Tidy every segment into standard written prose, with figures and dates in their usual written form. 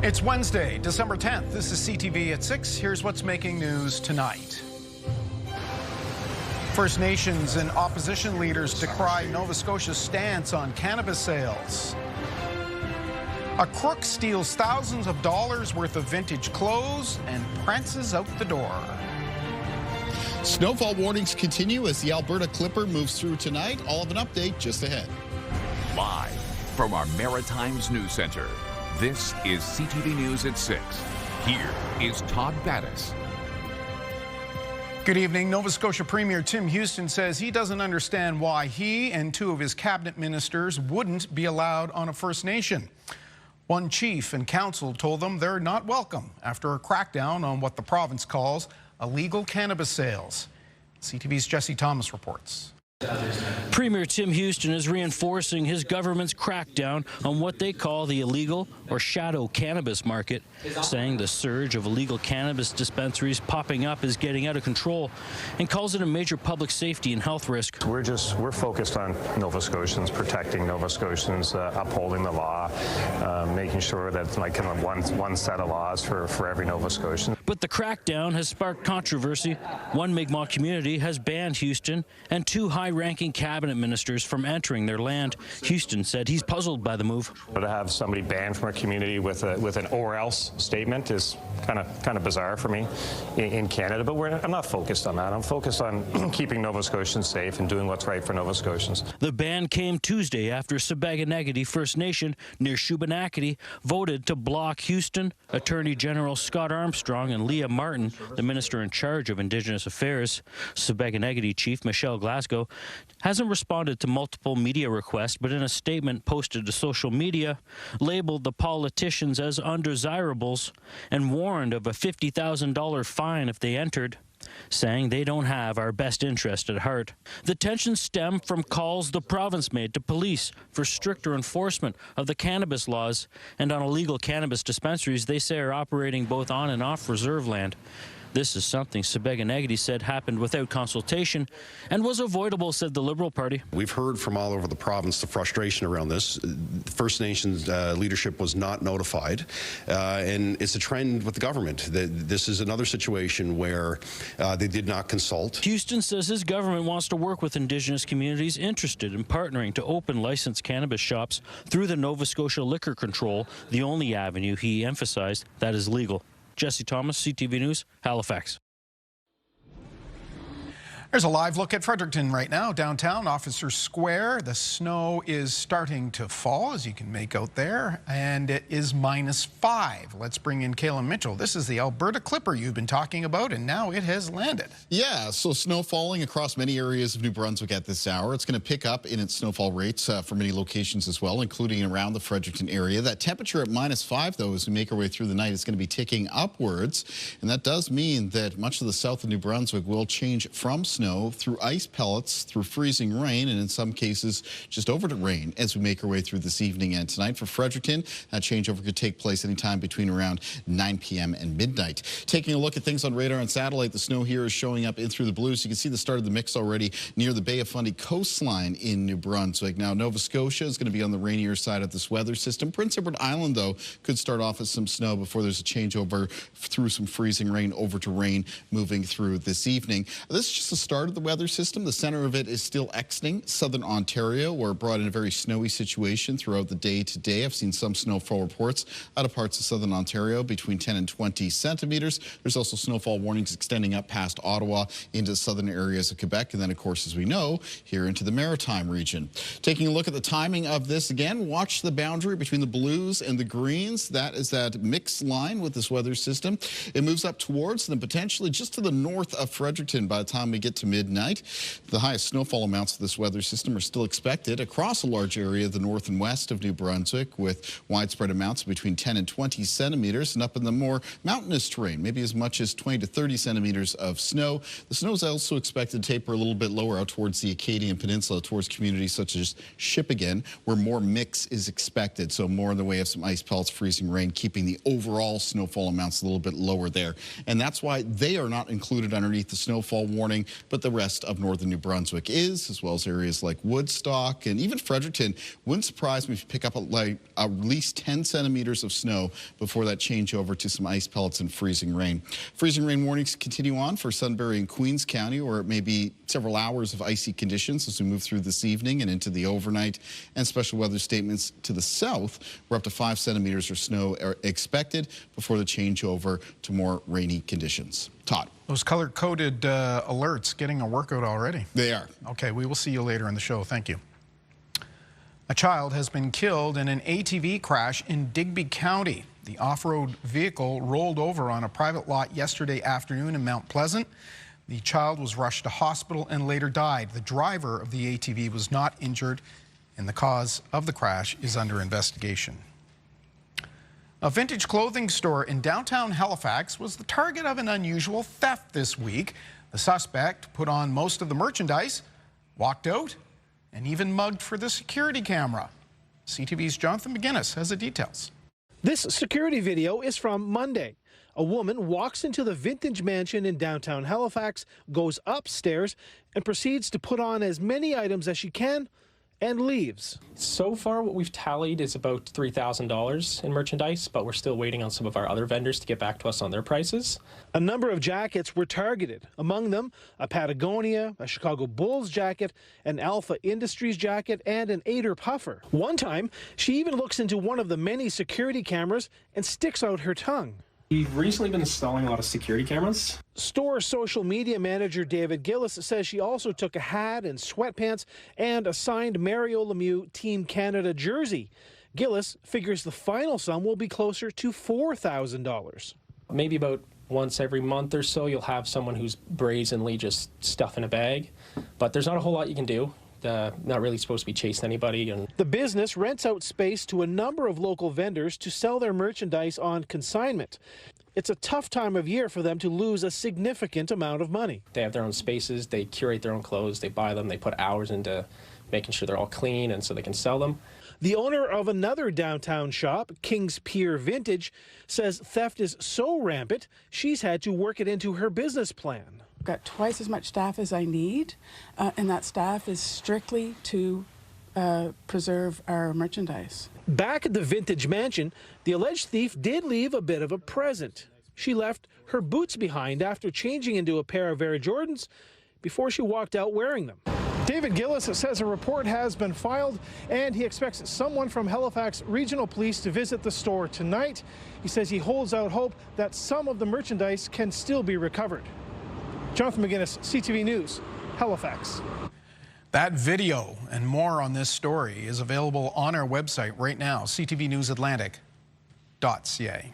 It's Wednesday, December 10th. This is CTV at 6. Here's what's making news tonight. First Nations and opposition leaders decry Nova Scotia's stance on cannabis sales. A crook steals thousands of dollars worth of vintage clothes and prances out the door. Snowfall warnings continue as the Alberta Clipper moves through tonight. All of an update just ahead. Live from our Maritimes News Center, this is CTV News at 6. Here is Todd Battis. Good evening. Nova Scotia Premier Tim Houston says he doesn't understand why he and two of his cabinet ministers wouldn't be allowed on a First Nation. One chief and council told them they're not welcome after a crackdown on what the province calls illegal cannabis sales. CTV's Jesse Thomas reports. Premier Tim Houston is reinforcing his government's crackdown on what they call the illegal or shadow cannabis market, saying the surge of illegal cannabis dispensaries popping up is getting out of control, and calls it a major public safety and health risk. We're focused on Nova Scotians, protecting Nova Scotians, upholding the law, making sure that it's like kind of one set of laws for every Nova Scotian. But the crackdown has sparked controversy. One Mi'kmaq community has banned Houston and two high-ranking cabinet ministers from entering their land. Houston said he's puzzled by the move. But to have somebody banned from a community with an or else statement is kind of bizarre for me in Canada. But I'm not focused on that. I'm focused on keeping Nova Scotians safe and doing what's right for Nova Scotians. The ban came Tuesday after Sebaganagati First Nation near Shubenacadie voted to block Houston, Attorney General Scott Armstrong, and Leah Martin, the minister in charge of Indigenous Affairs. Sebaganagati Chief Michelle Glasgow hasn't responded to multiple media requests, but in a statement posted to social media, labeled the politicians as undesirables and warned of a $50,000 fine if they entered, saying they don't have our best interest at heart. The tensions stem from calls the province made to police for stricter enforcement of the cannabis laws and on illegal cannabis dispensaries they say are operating both on and off reserve land. This is something Sebaganagati said happened without consultation and was avoidable, said the Liberal Party. We've heard from all over the province the frustration around this. First Nations leadership was not notified, and it's a trend with the government. This is another situation where they did not consult. Houston says his government wants to work with Indigenous communities interested in partnering to open licensed cannabis shops through the Nova Scotia Liquor Control, the only avenue he emphasized that is legal. Jesse Thomas, CTV News, Halifax. There's a live look at Fredericton right now, downtown Officer Square. The snow is starting to fall, as you can make out there, and it is -5. Let's bring in Kayla Mitchell. This is the Alberta Clipper you've been talking about, and now it has landed. Yeah, so snow falling across many areas of New Brunswick at this hour. It's going to pick up in its snowfall rates for many locations as well, including around the Fredericton area. That temperature at -5, though, as we make our way through the night, is going to be ticking upwards, and that does mean that much of the south of New Brunswick will change from snow through ice pellets, through freezing rain, and in some cases just over to rain as we make our way through this evening and tonight. For Fredericton, that changeover could take place anytime between around 9 p.m. and midnight. Taking a look at things on radar and satellite, the snow here is showing up in through the blues. You can see the start of the mix already near the Bay of Fundy coastline in New Brunswick. Now, Nova Scotia is going to be on the rainier side of this weather system. Prince Edward Island, though, could start off with some snow before there's a changeover through some freezing rain over to rain moving through this evening. This is just the start of the weather system. The center of it is still exiting southern Ontario, where it brought in a very snowy situation throughout the day today. I've seen some snowfall reports out of parts of southern Ontario between 10 and 20 centimeters. There's also snowfall warnings extending up past Ottawa into southern areas of Quebec, and then, of course, as we know, here into the Maritime region. Taking a look at the timing of this again, watch the boundary between the blues and the greens. That is that mixed line with this weather system. It moves up towards and then potentially just to the north of Fredericton by the time we get to midnight. The highest snowfall amounts of this weather system are still expected across a large area of the north and west of New Brunswick, with widespread amounts between 10 and 20 centimeters, and up in the more mountainous terrain, maybe as much as 20 to 30 centimeters of snow. The snow is also expected to taper a little bit lower out towards the Acadian Peninsula, towards communities such as Shippagan, where more mix is expected. So more in the way of some ice pellets, freezing rain, keeping the overall snowfall amounts a little bit lower there. And that's why they are not included underneath the snowfall warning but the rest of northern New Brunswick is, as well as areas like Woodstock and even Fredericton. Wouldn't surprise me if you pick up at least 10 centimeters of snow before that change over to some ice pellets and freezing rain. Freezing rain warnings continue on for Sudbury and Queens County, or it may be several hours of icy conditions as we move through this evening and into the overnight, and special weather statements to the south where up to 5 centimeters of snow are expected before the changeover to more rainy conditions. Todd. Those color-coded alerts getting a workout already. They are. Okay, we will see you later in the show. Thank you. A child has been killed in an ATV crash in Digby County. The off-road vehicle rolled over on a private lot yesterday afternoon in Mount Pleasant. The child was rushed to hospital and later died. The driver of the ATV was not injured, and the cause of the crash is under investigation. A vintage clothing store in downtown Halifax was the target of an unusual theft this week. The suspect put on most of the merchandise, walked out, and even mugged for the security camera. CTV's Jonathan McGinnis has the details. This security video is from Monday. A woman walks into the vintage mansion in downtown Halifax, goes upstairs, and proceeds to put on as many items as she can and leaves. So far, what we've tallied is about $3,000 in merchandise, but we're still waiting on some of our other vendors to get back to us on their prices. A number of jackets were targeted. Among them, a Patagonia, a Chicago Bulls jacket, an Alpha Industries jacket, and an Ader puffer. One time, she even looks into one of the many security cameras and sticks out her tongue. We've recently been installing a lot of security cameras. Store social media manager David Gillis says she also took a hat and sweatpants and a signed Mario Lemieux Team Canada jersey. Gillis figures the final sum will be closer to $4,000. Maybe about once every month or so, you'll have someone who's brazenly just stuffing a bag, but there's not a whole lot you can do. Not really supposed to be chasing anybody. And the business rents out space to a number of local vendors to sell their merchandise on consignment. It's a tough time of year for them to lose a significant amount of money. They have their own spaces, they curate their own clothes, they buy them, they put hours into making sure they're all clean and so they can sell them. The owner of another downtown shop, Kings Pier Vintage, says theft is so rampant she's had to work it into her business plan. I've got twice as much staff as I need, and that staff is strictly to preserve our merchandise. Back at the vintage mansion, the alleged thief did leave a bit of a present. She left her boots behind after changing into a pair of Air Jordans before she walked out wearing them. David Gillis says a report has been filed and he expects someone from Halifax Regional Police to visit the store tonight. He says he holds out hope that some of the merchandise can still be recovered. Jonathan McGinnis, CTV News, Halifax. That video and more on this story is available on our website right now, ctvnewsatlantic.ca.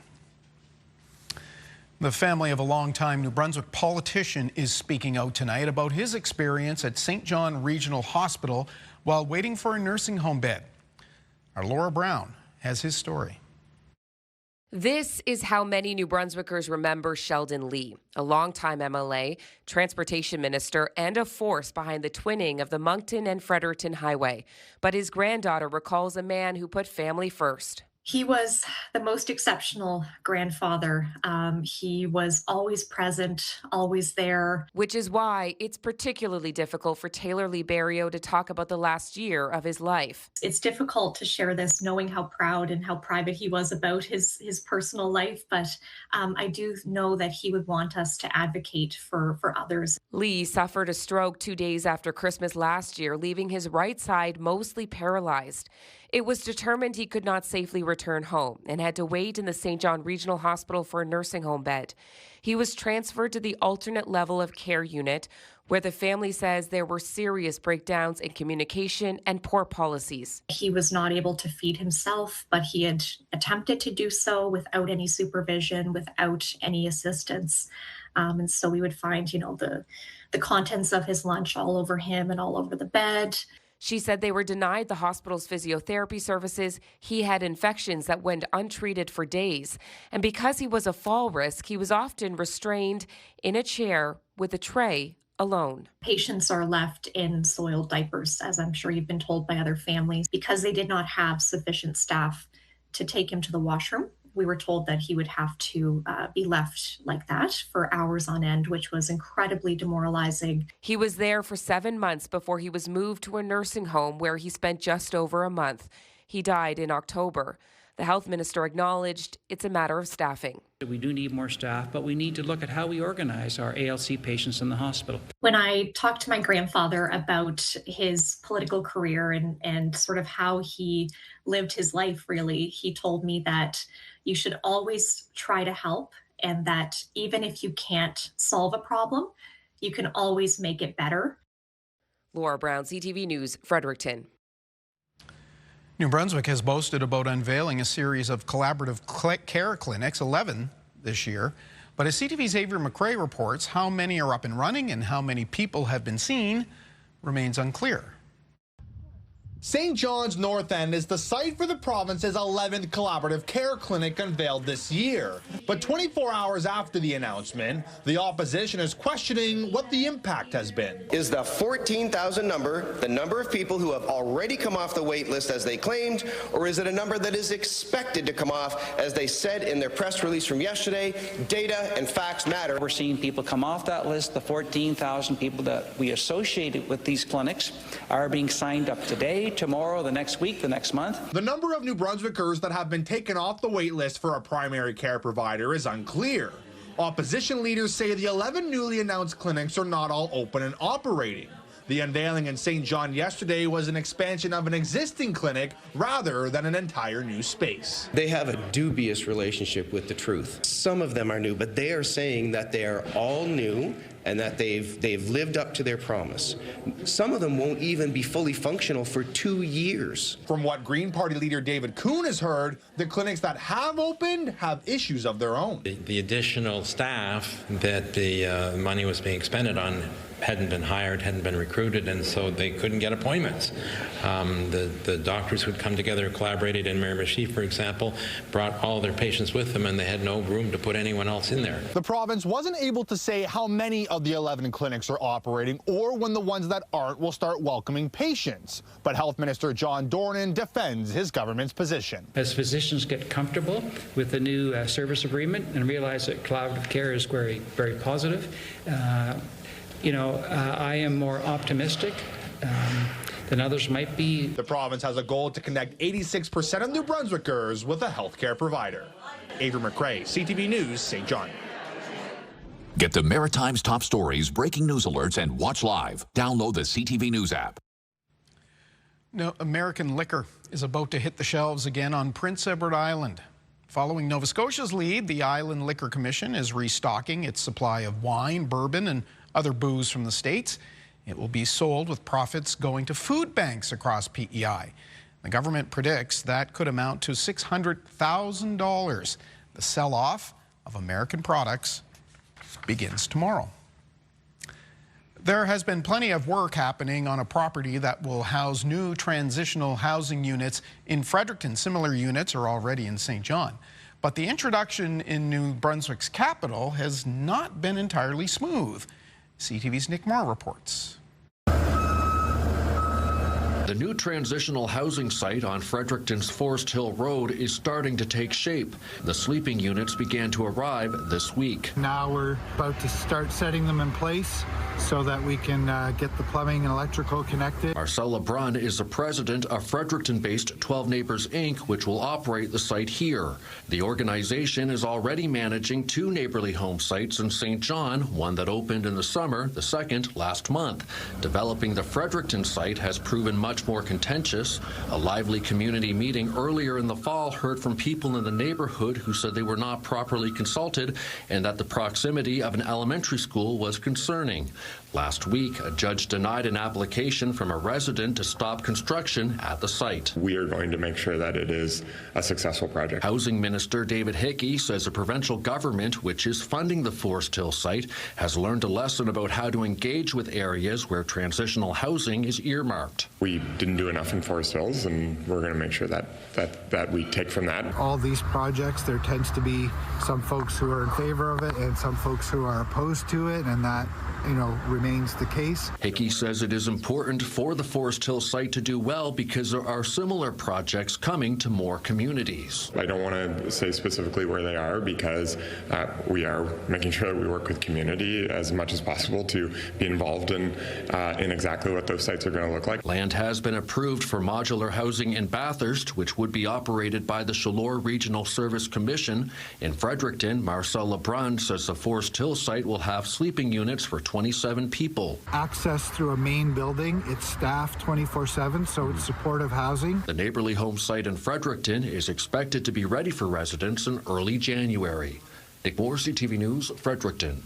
The family of a longtime New Brunswick politician is speaking out tonight about his experience at St. John Regional Hospital while waiting for a nursing home bed. Our Laura Brown has his story. This is how many New Brunswickers remember Sheldon Lee, a longtime MLA, transportation minister, and a force behind the twinning of the Moncton and Fredericton Highway. But his granddaughter recalls a man who put family first. He was the most exceptional grandfather. He was always present, always there. Which is why it's particularly difficult for Taylor Lee Barrio to talk about the last year of his life. It's difficult to share this knowing how proud and how private he was about his personal life, but I do know that he would want us to advocate for others. Lee suffered a stroke 2 days after Christmas last year, leaving his right side mostly paralyzed. It was determined he could not safely return home and had to wait in the St. John Regional Hospital for a nursing home bed. He was transferred to the alternate level of care unit, where the family says there were serious breakdowns in communication and poor policies. He was not able to feed himself, but he had attempted to do so without any supervision, without any assistance. And so we would find, the contents of his lunch all over him and all over the bed. She said they were denied the hospital's physiotherapy services. He had infections that went untreated for days. And because he was a fall risk, he was often restrained in a chair with a tray alone. Patients are left in soiled diapers, as I'm sure you've been told by other families, because they did not have sufficient staff to take him to the washroom we were told that he would have to be left like that for hours on end, which was incredibly demoralizing. He was there for 7 months before he was moved to a nursing home where he spent just over a month. He died in October. The health minister acknowledged it's a matter of staffing. We do need more staff, but we need to look at how we organize our ALC patients in the hospital. When I talked to my grandfather about his political career and sort of how he lived his life, really, he told me that you should always try to help, and that even if you can't solve a problem, you can always make it better. Laura Brown, CTV News, Fredericton. New Brunswick has boasted about unveiling a series of collaborative care clinics, 11 this year. But as CTV's Avery McRae reports, how many are up and running and how many people have been seen remains unclear. St. John's North End is the site for the province's 11th collaborative care clinic unveiled this year. But 24 hours after the announcement, the opposition is questioning what the impact has been. Is the 14,000 number the number of people who have already come off the wait list as they claimed, or is it a number that is expected to come off as they said in their press release from yesterday? Data and facts matter. We're seeing people come off that list. The 14,000 people that we associated with these clinics are being signed up today, tomorrow, the next week, the next month. The number of New Brunswickers that have been taken off the wait list for a primary care provider is unclear. Opposition leaders say the 11 newly announced clinics are not all open and operating. The unveiling in St. John yesterday was an expansion of an existing clinic rather than an entire new space. They have a dubious relationship with the truth. Some of them are new, but they are saying that they are all new and that they've lived up to their promise. Some of them won't even be fully functional for 2 years. From what Green Party leader David Kuhn has heard, the clinics that have opened have issues of their own. The additional staff that the money was being expended on hadn't been hired, hadn't been recruited, and so they couldn't get appointments. The doctors who'd come together, collaborated in Miramichi, for example, brought all their patients with them, and they had no room to put anyone else in there. The province wasn't able to say how many of the 11 clinics are operating or when the ones that aren't will start welcoming patients. But Health Minister John Dornan defends his government's position. As physicians get comfortable with the new service agreement and realize that collaborative care is very, very positive, I am more optimistic than others might be. The province has a goal to connect 86% of New Brunswickers with a healthcare provider. Avery McRae, CTV News, St. John. Get the Maritime's top stories, breaking news alerts, and watch live. Download the CTV News app. Now, American liquor is about to hit the shelves again on Prince Edward Island. Following Nova Scotia's lead, the Island Liquor Commission is restocking its supply of wine, bourbon, and other booze from the States. It will be sold with profits going to food banks across PEI. The government predicts that could amount to $600,000. The sell-off of American products begins tomorrow. There has been plenty of work happening on a property that will house new transitional housing units in Fredericton. Similar units are already in St. John. But the introduction in New Brunswick's capital has not been entirely smooth. CTV's Nick Moore reports. The new transitional housing site on Fredericton's Forest Hill Road is starting to take shape. The sleeping units began to arrive this week. Now we're about to start setting them in place so that we can get the plumbing and electrical connected. Marcella Brunn is the president of Fredericton-based 12 Neighbors Inc., which will operate the site here. The organization is already managing 2 neighborly home sites in St. John, one that opened in the summer, the second last month. Developing the Fredericton site has proven much more contentious. A lively community meeting earlier in the fall heard from people in the neighborhood who said they were not properly consulted and that the proximity of an elementary school was concerning. Last week, a judge denied an application from a resident to stop construction at the site. We are going to make sure that it is a successful project. Housing Minister David Hickey says the provincial government, which is funding the Forest Hill site, has learned a lesson about how to engage with areas where transitional housing is earmarked. We didn't do enough in Forest Hills, and we're going to make sure that we take from that. All these projects, there tends to be some folks who are in favor of it and some folks who are opposed to it, and that remains the case. Hickey says it is important for the Forest Hill site to do well because there are similar projects coming to more communities. I don't want to say specifically where they are because we are making sure that we work with community as much as possible to be involved in exactly what those sites are going to look like. Land has been approved for modular housing in Bathurst, which would be operated by the Chaleur Regional Service Commission. In Fredericton, Marcel Lebrun says the Forest Hill site will have sleeping units for 27 people. Access through a main building, it's staffed 24/7, so it's supportive housing. The Neighbourly Home site in Fredericton is expected to be ready for residents in early January. Nick Moore, CTV News, Fredericton.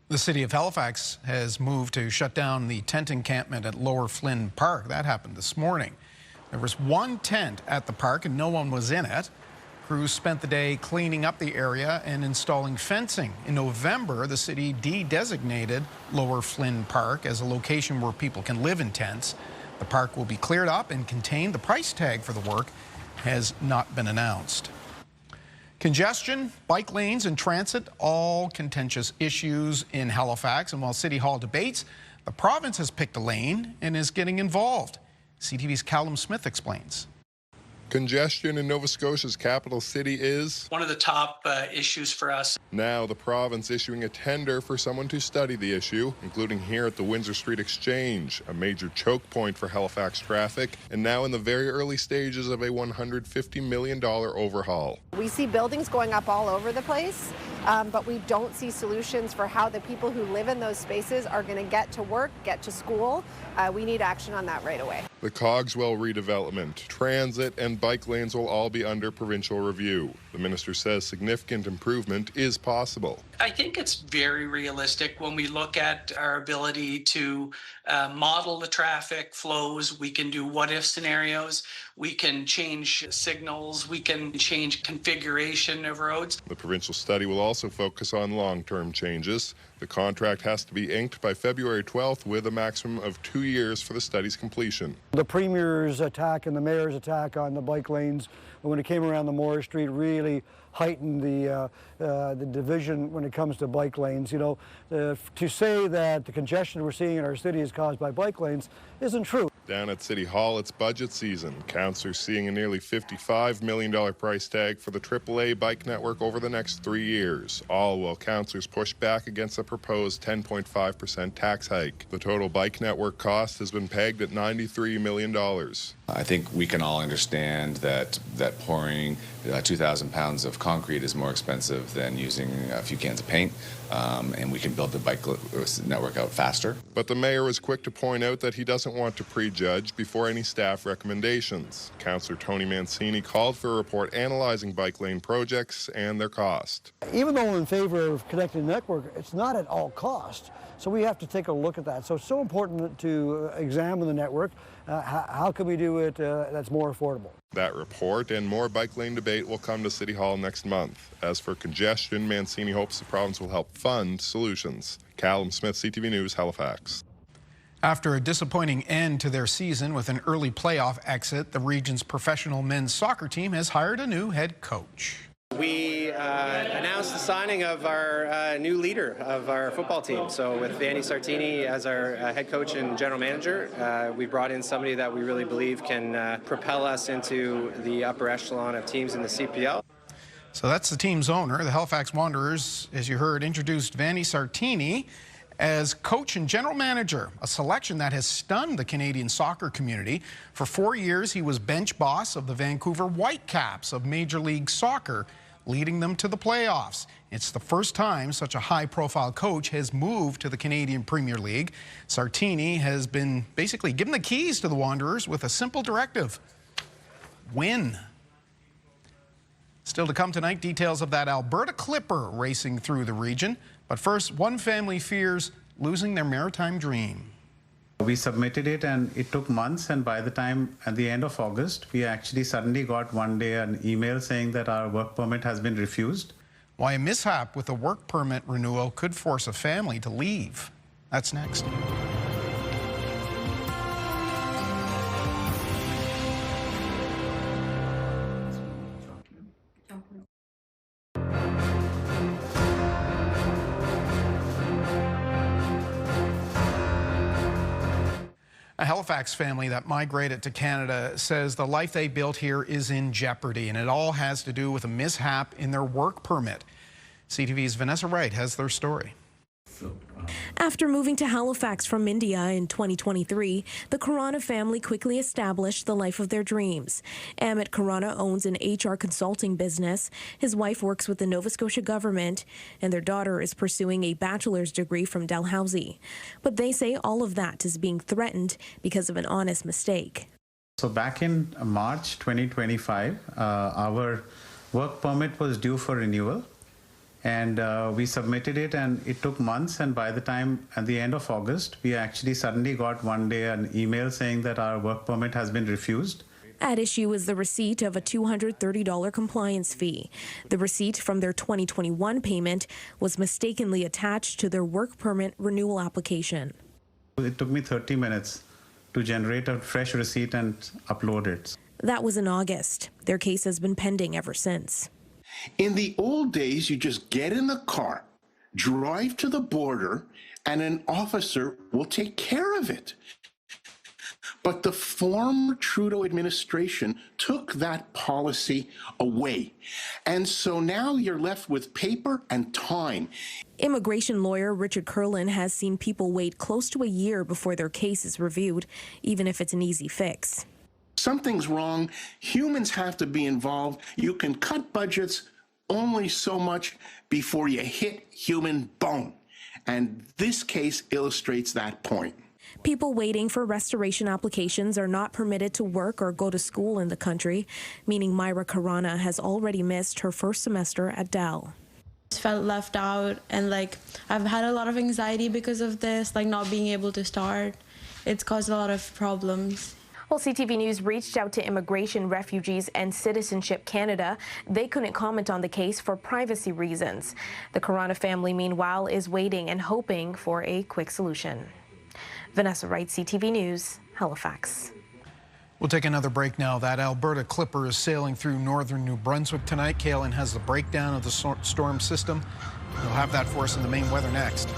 The city of Halifax has moved to shut down the tent encampment at Lower Flynn Park. That happened this morning. There was one tent at the park and no one was in it. Crews spent the day cleaning up the area and installing fencing. In November, the city de-designated Lower Flynn Park as a location where people can live in tents. The park will be cleared up and contained. The price tag for the work has not been announced. Congestion, bike lanes, and transit, all contentious issues in Halifax. And while City Hall debates, the province has picked a lane and is getting involved. CTV's Callum Smith explains. Congestion in Nova Scotia's capital city is one of the top issues for us. Now the province issuing a tender for someone to study the issue, including here at the Windsor Street Exchange, a major choke point for Halifax traffic, and now in the very early stages of a $150 million overhaul. We see buildings going up all over the place, but we don't see solutions for how the people who live in those spaces are going to get to work, get to school. We need action on that right away. The Cogswell redevelopment, transit, and bike lanes will all be under provincial review. The minister says significant improvement is possible. I think it's very realistic when we look at our ability to model the traffic flows. We can do what-if scenarios. We can change signals. We can change configuration of roads. The provincial study will also focus on long-term changes. The contract has to be inked by February 12th with a maximum of 2 years for the study's completion. The Premier's attack and the Mayor's attack on the bike lanes when it came around the Moore Street really heightened the division when it comes to bike lanes. To say that the congestion we're seeing in our city is caused by bike lanes isn't true. Down at City Hall, it's budget season. Councillors seeing a nearly $55 million price tag for the AAA bike network over the next 3 years, all while councillors push back against a proposed 10.5% tax hike. The total bike network cost has been pegged at $93 million. I think we can all understand that pouring 2,000 pounds of concrete is more expensive than using a few cans of paint, and we can build the bike network out faster. But the mayor was quick to point out that he doesn't want to prejudge before any staff recommendations. Councillor Tony Mancini called for a report analyzing bike lane projects and their cost. Even though I'm in favor of connecting the network, it's not at all cost. So we have to take a look at that. So it's so important to examine the network. How can we do it that's more affordable? That report and more bike lane debate will come to City Hall next month. As for congestion, Mancini hopes the province will help fund solutions. Callum Smith, CTV News, Halifax. After a disappointing end to their season with an early playoff exit, the region's professional men's soccer team has hired a new head coach. We announced the signing of our new leader of our football team. So with Vanni Sartini as our head coach and general manager, we brought in somebody that we really believe can propel us into the upper echelon of teams in the CPL. So that's the team's owner. The Halifax Wanderers, as you heard, introduced Vanni Sartini as coach and general manager, a selection that has stunned the Canadian soccer community. For 4 years, he was bench boss of the Vancouver Whitecaps of Major League Soccer, leading them to the playoffs. It's the first time such a high-profile coach has moved to the Canadian Premier League. Sartini has been basically given the keys to the Wanderers with a simple directive: win. Still to come tonight, details of that Alberta Clipper racing through the region. But first, one family fears losing their maritime dream. We submitted it and it took months, and by the time at the end of August, we actually suddenly got one day an email saying that our work permit has been refused. Why a mishap with a work permit renewal could force a family to leave. That's next. Halifax family that migrated to Canada says the life they built here is in jeopardy, and it all has to do with a mishap in their work permit. CTV's Vanessa Wright has their story. After moving to Halifax from India in 2023, the Khurana family quickly established the life of their dreams. Amit Khurana owns an HR consulting business. His wife works with the Nova Scotia government, and their daughter is pursuing a bachelor's degree from Dalhousie. But they say all of that is being threatened because of an honest mistake. So back in March 2025, our work permit was due for renewal. And we submitted it, and it took months. And by the time at the end of August, we actually suddenly got one day an email saying that our work permit has been refused. At issue is the receipt of a $230 compliance fee. The receipt from their 2021 payment was mistakenly attached to their work permit renewal application. It took me 30 minutes to generate a fresh receipt and upload it. That was in August. Their case has been pending ever since. In the old days, you just get in the car, drive to the border, and an officer will take care of it. But the former Trudeau administration took that policy away. And so now you're left with paper and time. Immigration lawyer Richard Curlin has seen people wait close to a year before their case is reviewed, even if it's an easy fix. Something's wrong. Humans have to be involved. You can cut budgets only so much before you hit human bone. And this case illustrates that point. People waiting for restoration applications are not permitted to work or go to school in the country, meaning Myra Khurana has already missed her first semester at Dal. Felt left out, and I've had a lot of anxiety because of this, not being able to start. It's caused a lot of problems. Well, CTV News reached out to Immigration, Refugees and Citizenship Canada. They couldn't comment on the case for privacy reasons. The Khurana family, meanwhile, is waiting and hoping for a quick solution. Vanessa Wright, CTV News, Halifax. We'll take another break now. That Alberta Clipper is sailing through northern New Brunswick tonight. Kaylin has the breakdown of the storm system. We'll have that for us in the main weather next.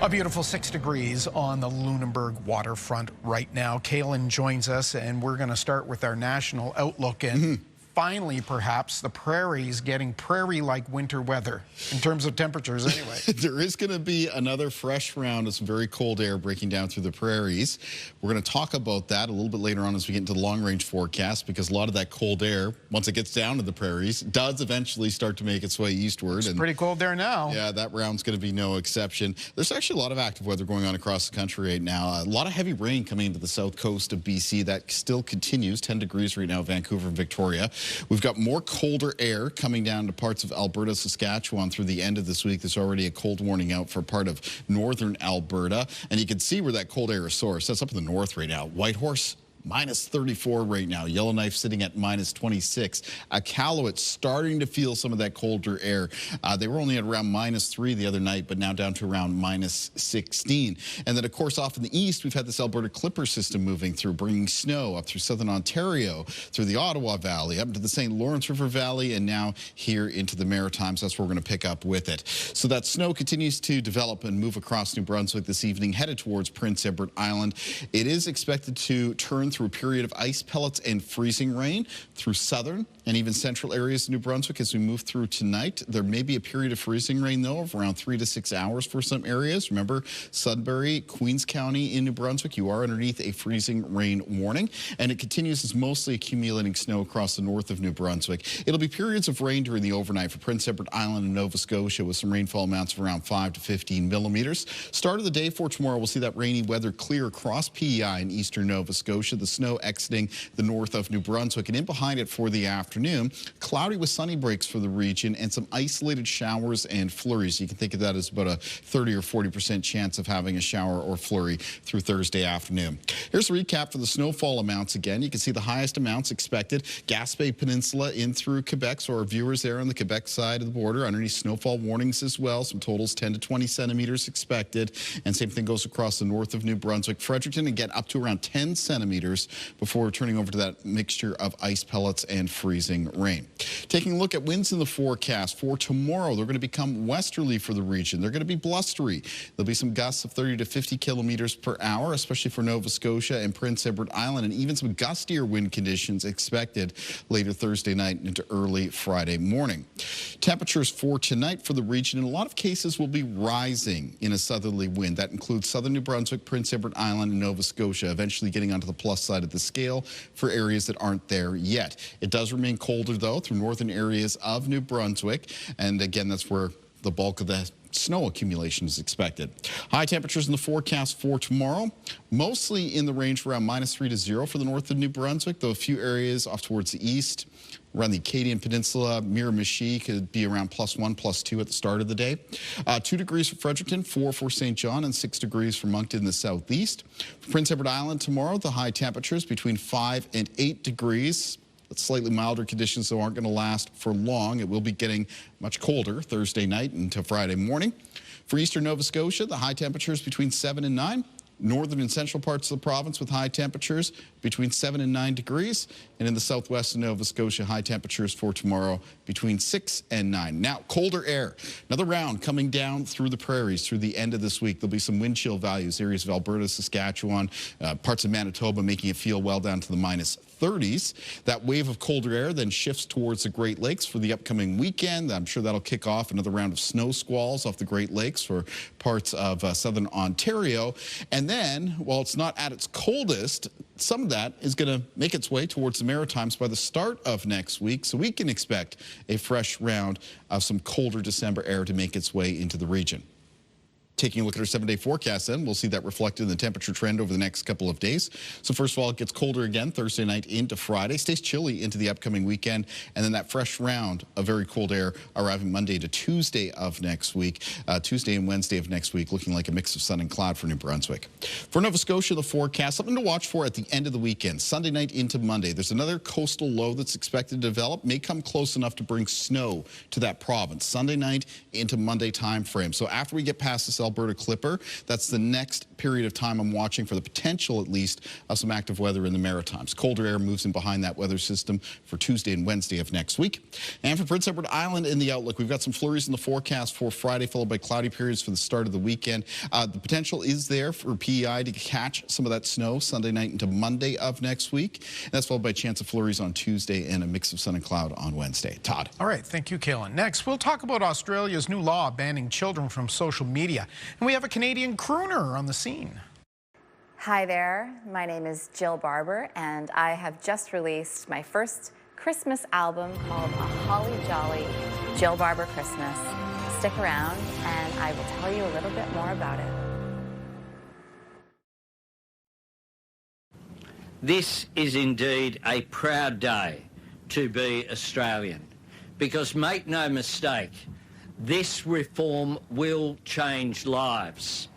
A beautiful 6 degrees on the Lunenburg waterfront right now. Kaylin joins us, and we're going to start with our national outlook. And finally, perhaps, the prairies getting prairie-like winter weather in terms of temperatures anyway. There is going to be another fresh round of some very cold air breaking down through the prairies. We're going to talk about that a little bit later on as we get into the long-range forecast, because a lot of that cold air, once it gets down to the prairies, does eventually start to make its way eastward. It's pretty cold there now. Yeah, that round's going to be no exception. There's actually a lot of active weather going on across the country right now. A lot of heavy rain coming into the south coast of BC. That still continues. 10 degrees right now, Vancouver and Victoria. We've got more colder air coming down to parts of Alberta, Saskatchewan through the end of this week. There's already a cold warning out for part of northern Alberta. And you can see where that cold air is sourced. That's up in the north right now. Whitehorse, minus 34 right now. Yellowknife sitting at minus 26. Iqaluit starting to feel some of that colder air. They were only at around minus 3 the other night, but now down to around minus 16. And then, of course, off in the east, we've had this Alberta Clipper system moving through, bringing snow up through southern Ontario, through the Ottawa Valley, up into the St. Lawrence River Valley, and now here into the Maritimes. That's where we're going to pick up with it. So that snow continues to develop and move across New Brunswick this evening, headed towards Prince Edward Island. It is expected to turn through a period of ice pellets and freezing rain through southern and even central areas of New Brunswick as we move through tonight. There may be a period of freezing rain, though, of around 3 to 6 hours for some areas. Remember, Sudbury, Queens County in New Brunswick, you are underneath a freezing rain warning, and it continues as mostly accumulating snow across the north of New Brunswick. It'll be periods of rain during the overnight for Prince Edward Island and Nova Scotia with some rainfall amounts of around 5 to 15 millimeters. Start of the day for tomorrow, we'll see that rainy weather clear across PEI in eastern Nova Scotia. The snow exiting the north of New Brunswick, and in behind it for the afternoon. afternoon. Cloudy with sunny breaks for the region and some isolated showers and flurries. You can think of that as about a 30 or 40% chance of having a shower or flurry through Thursday afternoon. Here's a recap for the snowfall amounts again. You can see the highest amounts expected. Gaspé Peninsula in through Quebec, so our viewers there on the Quebec side of the border, underneath snowfall warnings as well. Some totals 10 to 20 centimeters expected. And same thing goes across the north of New Brunswick, Fredericton, and get up to around 10 centimeters before turning over to that mixture of ice pellets and freezing rain. Taking a look at winds in the forecast for tomorrow, they're going to become westerly for the region. They're going to be blustery. There'll be some gusts of 30 to 50 kilometers per hour, especially for Nova Scotia and Prince Edward Island, and even some gustier wind conditions expected later Thursday night into early Friday morning. Temperatures for tonight for the region in a lot of cases will be rising in a southerly wind. That includes southern New Brunswick, Prince Edward Island, and Nova Scotia, eventually getting onto the plus side of the scale for areas that aren't there yet. It does remain colder, though, through northern areas of New Brunswick, and again, that's where the bulk of the snow accumulation is expected. High temperatures in the forecast for tomorrow, mostly in the range around -3 to 0 for the north of New Brunswick, though a few areas off towards the east, around the Acadian Peninsula, Miramichi could be around +1, +2 at the start of the day. 2 degrees for Fredericton, 4 for St. John, and 6 degrees for Moncton in the southeast. For Prince Edward Island tomorrow, the high temperatures between 5 and 8 degrees. Slightly milder conditions, though, aren't going to last for long. It will be getting much colder Thursday night into Friday morning. For eastern Nova Scotia, the high temperatures between 7 and 9. Northern and central parts of the province with high temperatures between 7 and 9 degrees. And in the southwest of Nova Scotia, high temperatures for tomorrow between 6 and 9. Now, colder air. Another round coming down through the prairies through the end of this week. There'll be some wind chill values, areas of Alberta, Saskatchewan, parts of Manitoba, making it feel well down to the -30s. That wave of colder air then shifts towards the Great Lakes for the upcoming weekend. I'm sure that'll kick off another round of snow squalls off the Great Lakes for parts of southern Ontario. And then, while it's not at its coldest, some of that is going to make its way towards the Maritimes by the start of next week. So we can expect a fresh round of some colder December air to make its way into the region. Taking a look at our 7-day forecast then, we'll see that reflected in the temperature trend over the next couple of days. So first of all, it gets colder again Thursday night into Friday, stays chilly into the upcoming weekend, and then that fresh round of very cold air arriving Monday to Tuesday of next week. Tuesday and Wednesday of next week looking like a mix of sun and cloud for New Brunswick. For Nova Scotia, the forecast, something to watch for at the end of the weekend, Sunday night into Monday. There's another coastal low that's expected to develop, may come close enough to bring snow to that province. Sunday night into Monday time frame. So after we get past this Alberta Clipper, that's the next period of time I'm watching for the potential, at least, of some active weather in the Maritimes. Colder air moves in behind that weather system for Tuesday and Wednesday of next week. And for Prince Edward Island in the outlook, we've got some flurries in the forecast for Friday, followed by cloudy periods for the start of the weekend. The potential is there for PEI to catch some of that snow Sunday night into Monday of next week. And that's followed by a chance of flurries on Tuesday and a mix of sun and cloud on Wednesday. Todd. All right, thank you, Kalen. Next, we'll talk about Australia's new law banning children from social media. And we have a Canadian crooner on the scene. Hi there, my name is Jill Barber, and I have just released my first Christmas album called A Holly Jolly Jill Barber Christmas. Stick around and I will tell you a little bit more about it. This is indeed a proud day to be Australian, because make no mistake, this reform will change lives.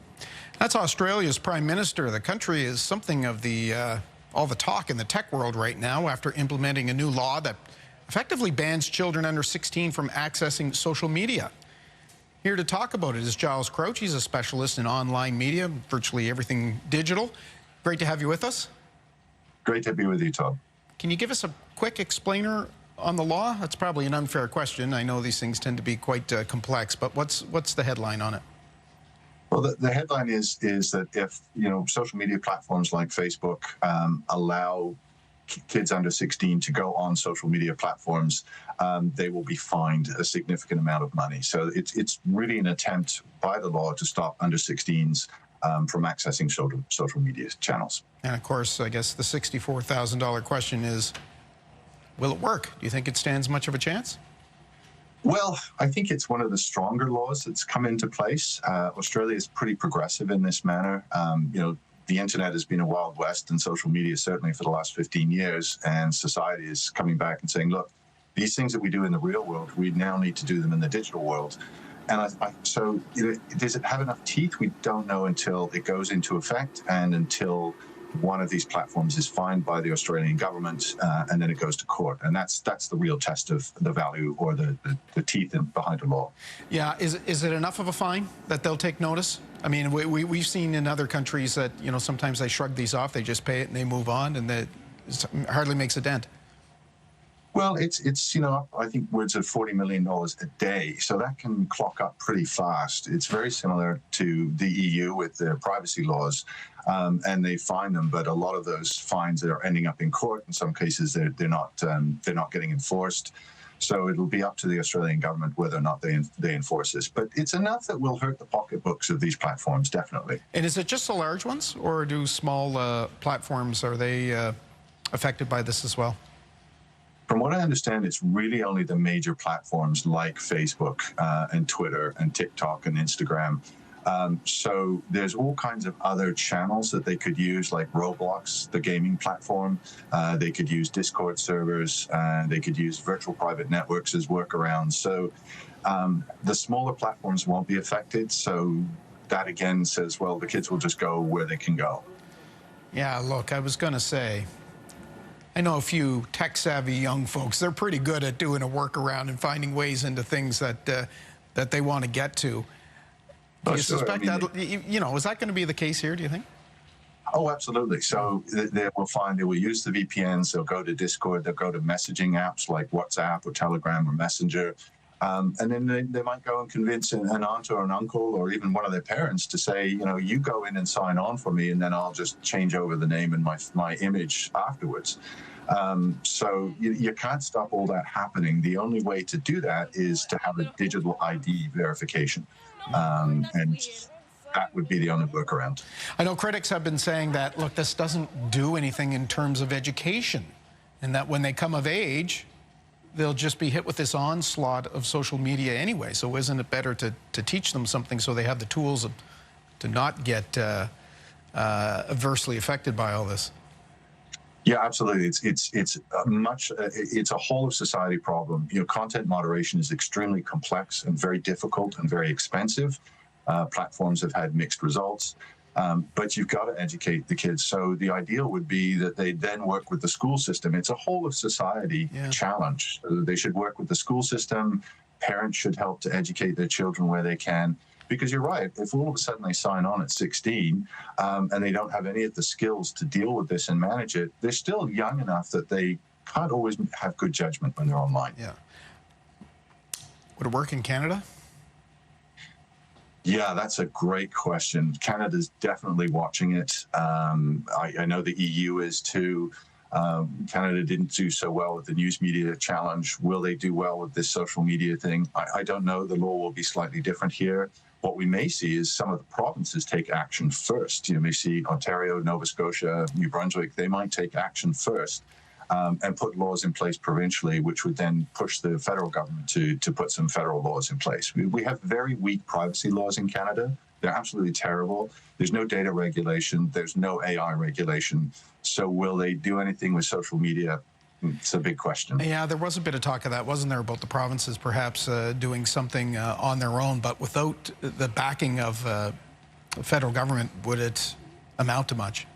That's Australia's Prime Minister. The country is something of all the talk in the tech world right now after implementing a new law that effectively bans children under 16 from accessing social media. Here to talk about it is Giles Crouch. He's a specialist in online media, virtually everything digital. Great to have you with us. Great to be with you, Todd. Can you give us a quick explainer on the law? That's probably an unfair question. I know these things tend to be quite complex, but what's the headline on it? Well, the headline is that if, social media platforms like Facebook allow kids under 16 to go on social media platforms, they will be fined a significant amount of money. So it's really an attempt by the law to stop under 16s from accessing social media channels. And of course, I guess the $64,000 question is, will it work? Do you think it stands much of a chance? Well, I think it's one of the stronger laws that's come into place. Australia is pretty progressive in this manner. The internet has been a wild west, and social media certainly for the last 15 years, and society is coming back and saying, look, these things that we do in the real world, we now need to do them in the digital world. And so does it have enough teeth? We don't know until it goes into effect and until one of these platforms is fined by the Australian government, and then it goes to court. And that's the real test of the value or the teeth behind the law. Yeah, is it enough of a fine that they'll take notice? I mean, we've seen in other countries that, you know, sometimes they shrug these off, they just pay it and they move on, and that hardly makes a dent. Well, it's you know, I think words of $40 million a day, so that can clock up pretty fast. It's very similar to the EU with their privacy laws, and they fine them, but a lot of those fines are ending up in court. In some cases, they're not getting enforced. So it'll be up to the Australian government whether or not they enforce this. But it's enough that will hurt the pocketbooks of these platforms, definitely. And is it just the large ones, or do small platforms, are they affected by this as well? From what I understand, it's really only the major platforms like Facebook and Twitter and TikTok and Instagram. So there's all kinds of other channels that they could use, like Roblox, the gaming platform. They could use Discord servers. They could use virtual private networks as workarounds. So the smaller platforms won't be affected. So that again says, well, the kids will just go where they can go. Yeah, look, I was going to say, I know a few tech-savvy young folks. They're pretty good at doing a workaround and finding ways into things that that they want to get to. Do you suspect that, you know, is that going to be the case here, do you think? Oh, absolutely. So they will use the VPNs, they'll go to Discord, they'll go to messaging apps like WhatsApp or Telegram or Messenger, and then they might go and convince an aunt or an uncle or even one of their parents to say, you know, you go in and sign on for me, and then I'll just change over the name and my image afterwards. So you can't stop all that happening. The only way to do that is to have a digital ID verification. And that would be the only workaround. I know critics have been saying that, look, this doesn't do anything in terms of education, and that when they come of age, they'll just be hit with this onslaught of social media anyway. So isn't it better to teach them something so they have the tools to not get adversely affected by all this? Yeah, absolutely. It's a whole of society problem. You know, content moderation is extremely complex and very difficult and very expensive. Platforms have had mixed results, but you've got to educate the kids. So the ideal would be that they then work with the school system. It's a whole of society challenge. So they should work with the school system. Parents should help to educate their children where they can. Because you're right, if all of a sudden they sign on at 16 and they don't have any of the skills to deal with this and manage it, they're still young enough that they can't always have good judgment when they're online. Yeah. Would it work in Canada? Yeah, that's a great question. Canada's definitely watching it. I know the EU is too. Canada didn't do so well with the news media challenge. Will they do well with this social media thing? I don't know. The law will be slightly different here. What we may see is some of the provinces take action first. You may see Ontario, Nova Scotia, New Brunswick, they might take action first and put laws in place provincially, which would then push the federal government to put some federal laws in place. We have very weak privacy laws in Canada. They're absolutely terrible. There's no data regulation. There's no AI regulation. So will they do anything with social media? It's a big question. Yeah, there was a bit of talk of that, wasn't there, about the provinces perhaps doing something on their own, but without the backing of the federal government, would it amount to much?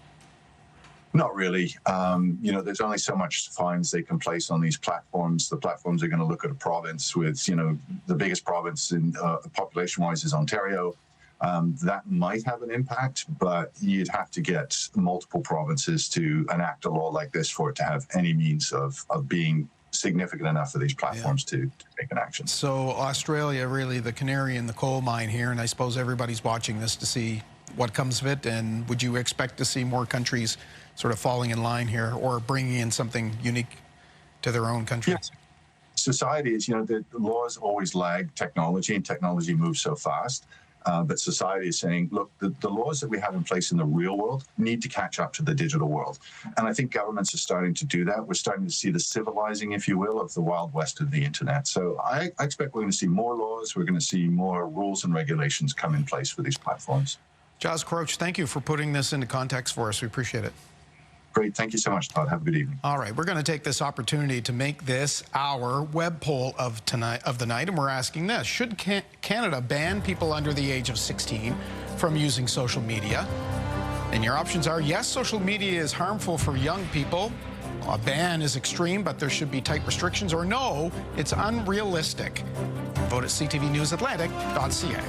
Not really. You know, there's only so much fines they can place on these platforms. The platforms are going to look at a province with, you know, the biggest province in population-wise is Ontario. That might have an impact, but you'd have to get multiple provinces to enact a law like this for it to have any means of being significant enough for these platforms to take an action. So Australia, really the canary in the coal mine here, and I suppose everybody's watching this to see what comes of it. And would you expect to see more countries sort of falling in line here or bringing in something unique to their own country? Yes. Society is, you know, the laws always lag technology, and technology moves so fast. But society is saying, look, the laws that we have in place in the real world need to catch up to the digital world. And I think governments are starting to do that. We're starting to see the civilizing, if you will, of the Wild West of the internet. So I expect we're going to see more laws. We're going to see more rules and regulations come in place for these platforms. Giles Crouch, thank you for putting this into context for us. We appreciate it. Great. Thank you so much, Todd. Have a good evening. All right, we're going to take this opportunity to make this our web poll of the night, and we're asking this: should Canada ban people under the age of 16 from using social media? And your options are: yes, social media is harmful for young people. A ban is extreme, but there should be tight restrictions. Or no, it's unrealistic. Vote at ctvnewsatlantic.ca.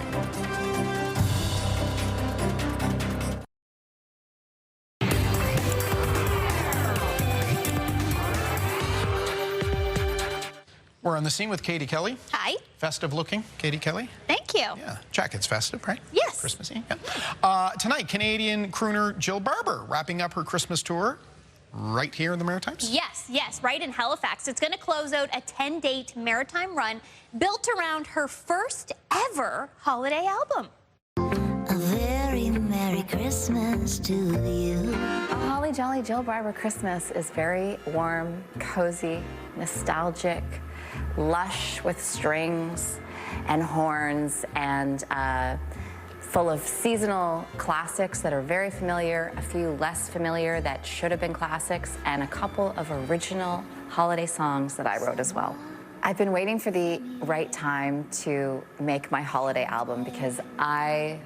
We're on the scene with Katie Kelly. Hi. Festive looking, Katie Kelly. Thank you. Yeah, jacket's festive, right? Yes. Christmassy. Yeah. Tonight, Canadian crooner Jill Barber wrapping up her Christmas tour right here in the Maritimes. Yes, right in Halifax. It's going to close out a 10-date maritime run built around her first ever holiday album. A very Merry Christmas to you. A Holly Jolly Jill Barber Christmas is very warm, cozy, nostalgic, lush with strings and horns, and full of seasonal classics that are very familiar, a few less familiar that should have been classics, and a couple of original holiday songs that I wrote as well. I've been waiting for the right time to make my holiday album because I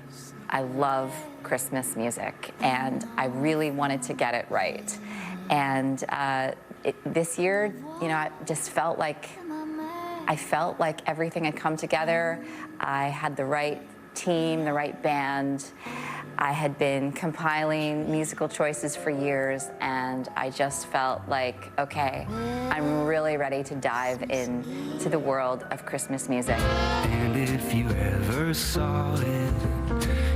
love Christmas music, and I really wanted to get it right. And this year, you know, I just felt like everything had come together. I had the right team, the right band. I had been compiling musical choices for years, and I just felt like, okay, I'm really ready to dive into the world of Christmas music. And if you ever saw it,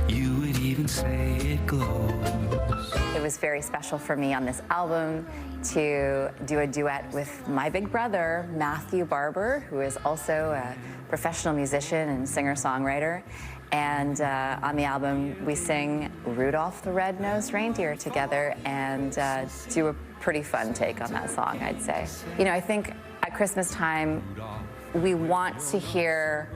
you would even say it glows. It was very special for me on this album to do a duet with my big brother, Matthew Barber, who is also a professional musician and singer-songwriter. And on the album, we sing Rudolph the Red-Nosed Reindeer together and do a pretty fun take on that song, I'd say. You know, I think at Christmas time, we want to hear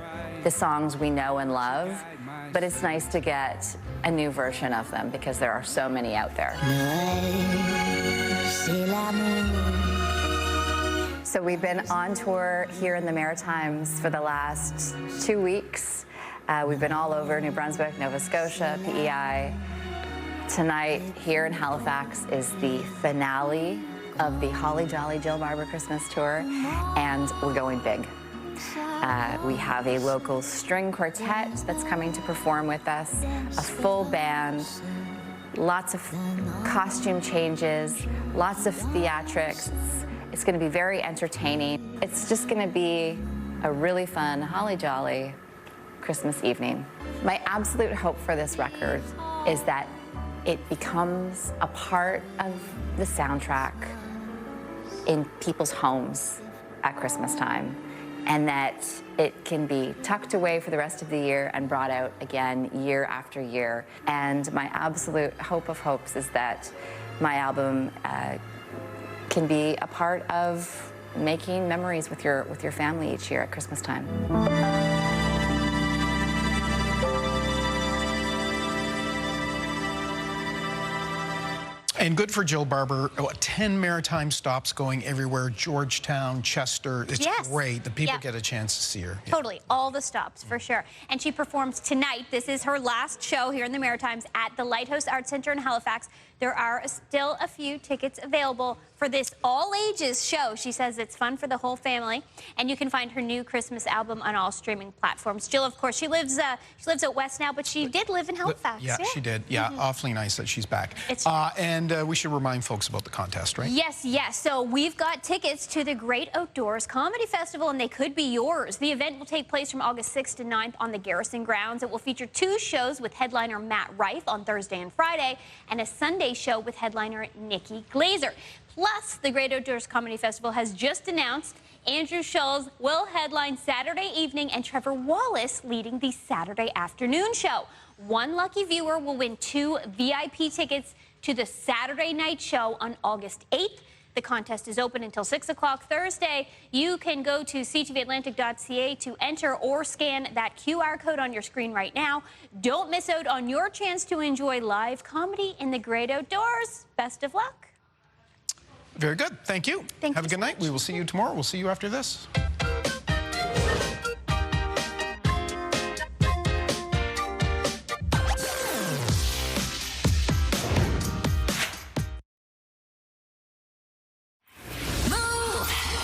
the songs we know and love, but it's nice to get a new version of them because there are so many out there. So we've been on tour here in the Maritimes for the last 2 weeks. We've been all over New Brunswick, Nova Scotia, PEI. Tonight, here in Halifax, is the finale of the Holly Jolly Jill Barber Christmas Tour, and we're going big. We have a local string quartet that's coming to perform with us, a full band, lots of costume changes, lots of theatrics. It's going to be very entertaining. It's just going to be a really fun, holly jolly Christmas evening. My absolute hope for this record is that it becomes a part of the soundtrack in people's homes at Christmas time, and that it can be tucked away for the rest of the year and brought out again year after year. And my absolute hope of hopes is that my album can be a part of making memories with your family each year at Christmas time. And good for Jill Barber. 10 maritime stops going everywhere. Georgetown, Chester. It's great. The people get a chance to see her. Yeah. Totally. All the stops, for sure. And she performs tonight. This is her last show here in the Maritimes at the Lighthouse Arts Centre in Halifax. There are still a few tickets available for this all-ages show. She says it's fun for the whole family. And you can find her new Christmas album on all streaming platforms. Jill, of course, she lives out west now, but she did live in Halifax. Yeah, she did. Yeah, awfully nice that she's back. And we should remind folks about the contest, right? Yes. So we've got tickets to the Great Outdoors Comedy Festival, and they could be yours. The event will take place from August 6th to 9th on the Garrison grounds. It will feature 2 shows with headliner Matt Rife on Thursday and Friday, and a Sunday show with headliner Nikki Glazer. Plus, the Great Outdoors Comedy Festival has just announced Andrew Schulz will headline Saturday evening and Trevor Wallace leading the Saturday afternoon show. One lucky viewer will win 2 VIP tickets to the Saturday night show on August 8th. The contest is open until 6 o'clock Thursday. You can go to ctvatlantic.ca to enter or scan that QR code on your screen right now. Don't miss out on your chance to enjoy live comedy in the Great Outdoors. Best of luck. Very good. Thank you. Thank Have you a good night. We will see you tomorrow. We'll see you after this.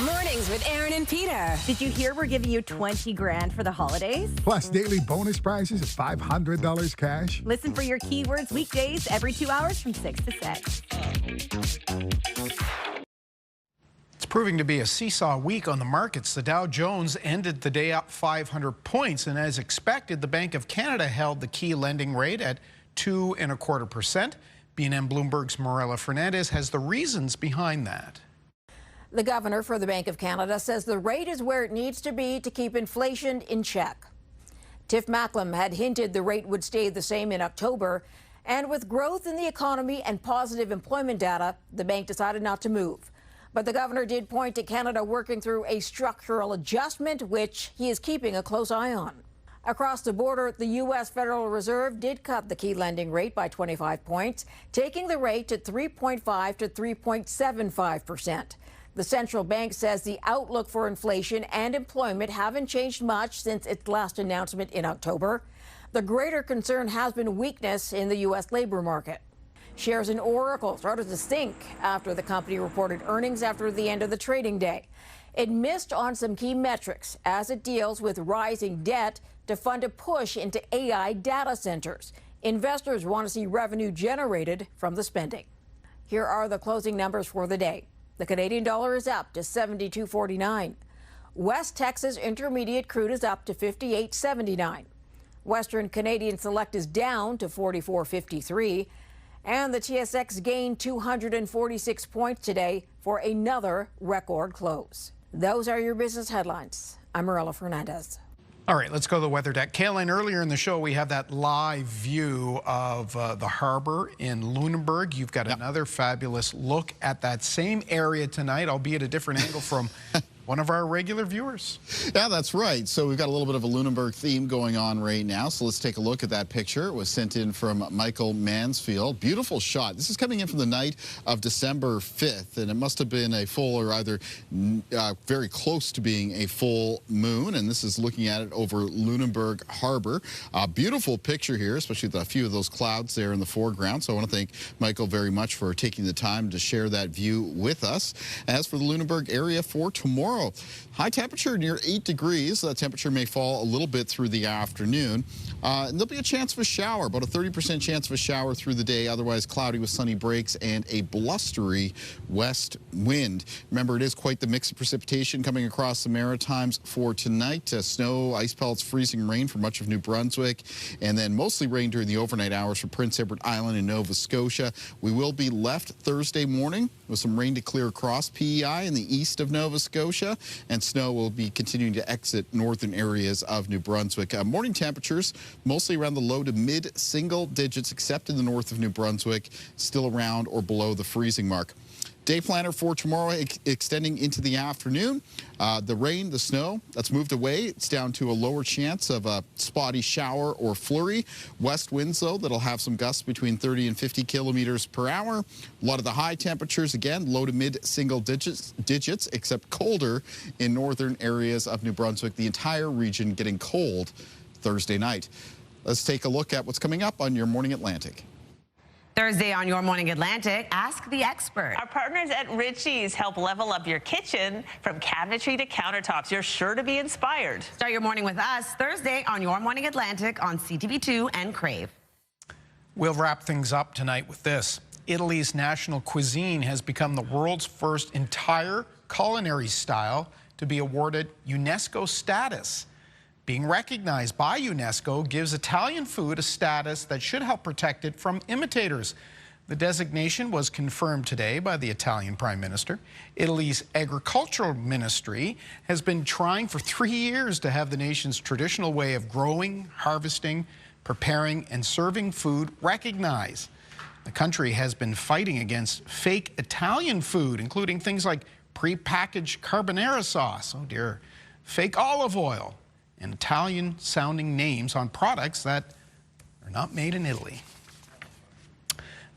Mornings with Aaron and Peter. Did you hear we're giving you 20 grand for the holidays? Plus daily bonus prizes of $500 cash. Listen for your keywords weekdays every 2 hours from 6 to 6. It's proving to be a seesaw week on the markets. The Dow Jones ended the day up 500 points, and as expected, the Bank of Canada held the key lending rate at 2.25%. BNN Bloomberg's Marilla Fernandez has the reasons behind that. The governor for the Bank of Canada says the rate is where it needs to be to keep inflation in check. Tiff Macklem had hinted the rate would stay the same in October, and with growth in the economy and positive employment data, the bank decided not to move. But the governor did point to Canada working through a structural adjustment, which he is keeping a close eye on. Across the border, the U.S. Federal Reserve did cut the key lending rate by 25 points, taking the rate to 3.5 to 3.75%. The central bank says the outlook for inflation and employment haven't changed much since its last announcement in October. The greater concern has been weakness in the U.S. labor market. Shares in Oracle started to sink after the company reported earnings after the end of the trading day. It missed on some key metrics as it deals with rising debt to fund a push into AI data centers. Investors want to see revenue generated from the spending. Here are the closing numbers for the day. The Canadian dollar is up to 72.49. West Texas Intermediate crude is up to 58.79. Western Canadian Select is down to 44.53. And the TSX gained 246 points today for another record close. Those are your business headlines. I'm Marilla Fernandez. All right, let's go to the weather deck. Caroline, earlier in the show, we have that live view of the harbor in Lunenburg. You've got another fabulous look at that same area tonight, albeit a different angle from one of our regular viewers. Yeah, that's right. So we've got a little bit of a Lunenburg theme going on right now. So let's take a look at that picture. It was sent in from Michael Mansfield. Beautiful shot. This is coming in from the night of December 5th, and it must have been a full or either very close to being a full moon. And this is looking at it over Lunenburg Harbor. Beautiful picture here, especially with a few of those clouds there in the foreground. So I want to thank Michael very much for taking the time to share that view with us. As for the Lunenburg area for tomorrow, high temperature near 8 degrees. That temperature may fall a little bit through the afternoon. And there'll be a chance of a shower, about a 30% chance of a shower through the day, otherwise cloudy with sunny breaks and a blustery west wind. Remember, it is quite the mix of precipitation coming across the Maritimes for tonight. Snow, ice pellets, freezing rain for much of New Brunswick, and then mostly rain during the overnight hours for Prince Edward Island and Nova Scotia. We will be left Thursday morning with some rain to clear across PEI in the east of Nova Scotia, and snow will be continuing to exit northern areas of New Brunswick. Morning temperatures mostly around the low to mid single digits, except in the north of New Brunswick, still around or below the freezing mark. Day planner for tomorrow extending into the afternoon. The rain, the snow, that's moved away. It's down to a lower chance of a spotty shower or flurry. West winds, though, that'll have some gusts between 30 and 50 kilometers per hour. A lot of the high temperatures, again, low to mid single digits, except colder in northern areas of New Brunswick. The entire region getting cold Thursday night. Let's take a look at what's coming up on your Morning Atlantic. Thursday on Your Morning Atlantic, Ask the Expert. Our partners at Ritchie's help level up your kitchen from cabinetry to countertops. You're sure to be inspired. Start your morning with us Thursday on Your Morning Atlantic on CTV2 and Crave. We'll wrap things up tonight with this. Italy's national cuisine has become the world's first entire culinary style to be awarded UNESCO status. Being recognized by UNESCO gives Italian food a status that should help protect it from imitators. The designation was confirmed today by the Italian Prime Minister. Italy's agricultural ministry has been trying for 3 years to have the nation's traditional way of growing, harvesting, preparing, and serving food recognized. The country has been fighting against fake Italian food, including things like prepackaged carbonara sauce, oh dear, fake olive oil, and Italian-sounding names on products that are not made in Italy.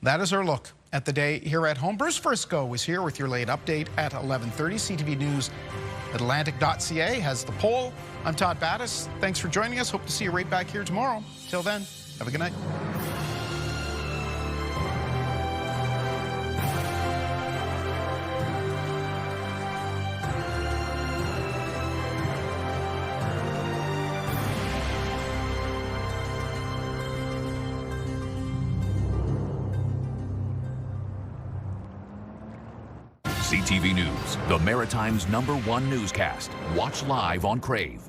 That is our look at the day here at home. Bruce Frisco is here with your late update at 11:30. CTV News Atlantic.ca has the poll. I'm Todd Battis. Thanks for joining us. Hope to see you right back here tomorrow. Till then, have a good night. CTV News, the Maritime's #1 newscast. Watch live on Crave.